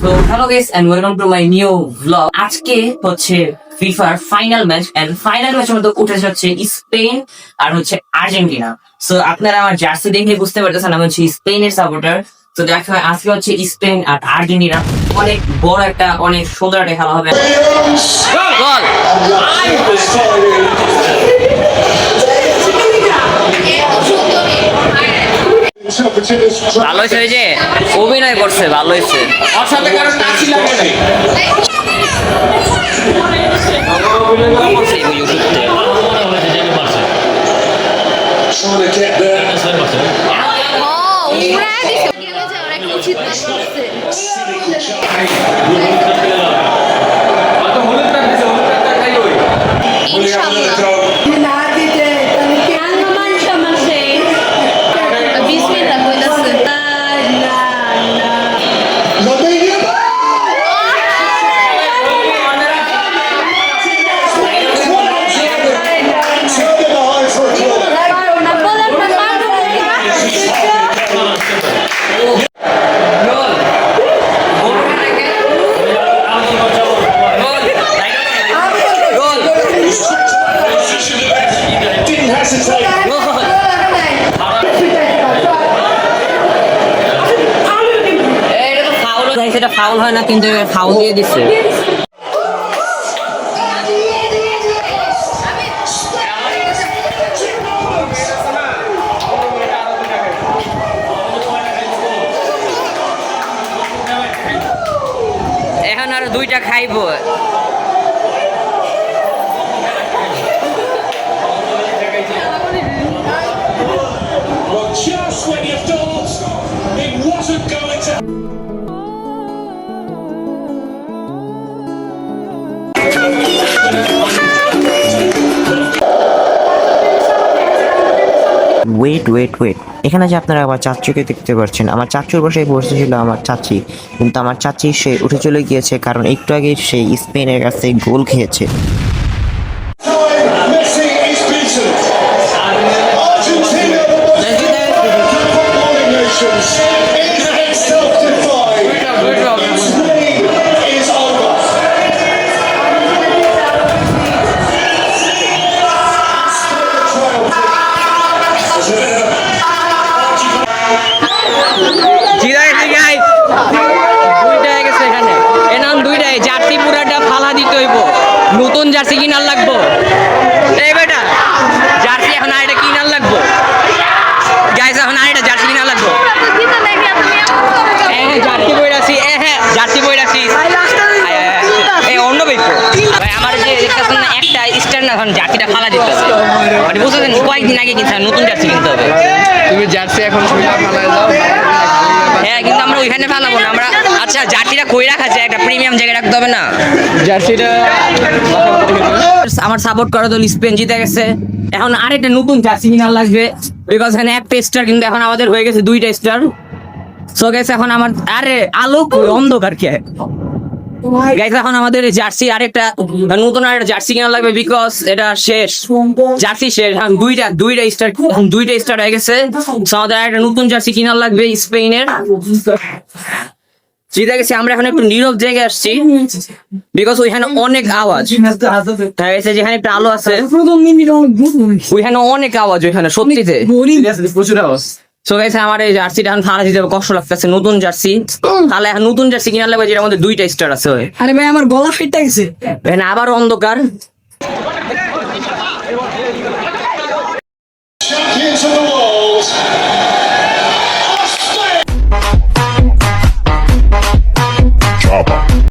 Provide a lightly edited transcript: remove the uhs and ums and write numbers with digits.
So hello guys and welcome to my new vlog. আজকে হচ্ছে ফিফার ফাইনাল ম্যাচ এন্ড ফাইনাল ম্যাচের মধ্যে উঠে যাচ্ছে স্পেন আর হচ্ছে আর্জেন্টিনা। সো আপনারা আমার জার্সি দেখে বুঝতে পারতেছেন আমি হচ্ছে স্পেনের সাপোর্টার। তো দেখা আজকে হচ্ছে স্পেন আর আর্জেন্টিনা অনেক বড় একটা অনেক সুন্দর একটা খেলা হবে। গোল ভালো হয়েছে, যে অভিনয় করছে ভালো হয়েছে। ওর সাথে কারো টাচই লাগে না। সেটা ফাউল হয় না, কিন্তু ফাউল দিয়ে দিচ্ছে। এখন আর দুইটা খাইবো। Just when you thought it wasn't going to. Wait এখানে যে আপনারা আমার চাচুকে দেখতে পাচ্ছেন, আমার চাচুর বাসায় বসেছিল আমার চাচি, কিন্তু আমার চাচি সে উঠে চলে গিয়েছে কারণ একটু আগে সে স্পেনের কাছে গোল খেয়েছে। Messi is beaten. Argentina, nations, in self-defined. Its reign is over. Jersey পুরাটা ফালা দিতে হইব, নতুন জার্সি কিনার লাগবো। এই বেটা জার্সি এখন আরেকটা কিনার লাগবো গাইস, এখন আরেকটা জার্সি কিনার লাগবো। জার্সি বই রাখছি, জার্সি বই রাখছি। এই অন্য বেকো ভাই আমার যে দেখতেছেন না একটা স্টার না, এখন জার্সিটা ফালা দিতে হবে। মানে বুঝছেন কয়েকদিন আগে কিনতে নতুন জার্সি কিনতে হবে। তুমি জার্সি এখন শুইলা ফালাই দাও। হ্যাঁ, কিন্তু আমরা ওইখানে ফালাবো না আমরা। আচ্ছা জার্সিটা কই রাখা যায়, একটা প্রিমিয়াম জায়গায় রাখতে হবে না? জার্সিটা আমার সাপোর্ট করা দল স্পেন জিতে গেছে, এখন আরেকটা নতুন জার্সি কিনার লাগবে। বিকজ এখানে একটা স্টার, কিন্তু এখন আমাদের হয়ে গেছে দুইটা স্টার। সো গাইস এখন আমার আরে আলোক অন্ধকার কে গাইস, এখন আমাদের জার্সি আরেকটা নতুন আরেকটা জার্সি কেনা লাগবে। বিকজ এটা শেষ জার্সি শেষ, এখন দুইটা স্টার হয়ে গেছে। সো আমাদের একটা নতুন জার্সি কেনার লাগবে স্পেনের। জিতে গেছি আমরা, এখন একটু নীরব জায়গায় আসছি বিকজ ওইখানে অনেক আওয়াজ। যেখানে একটা আলো আছে ওইখানে অনেক আওয়াজ, ওইখানে সত্যিতে প্রচুর আওয়াজ। সো গাইস আমার এই জার্সিটা এখন ফালা দিতে কষ্ট লাগতেছে, নতুন জার্সি। তাহলে এখন নতুন জার্সি কিনার লাগবে যেটা আমাদের দুইটা স্টার আছে। আরে ভাই আমার গলা ফিটটা গেছে, এখানে আবার অন্ধকার। Champions of the world.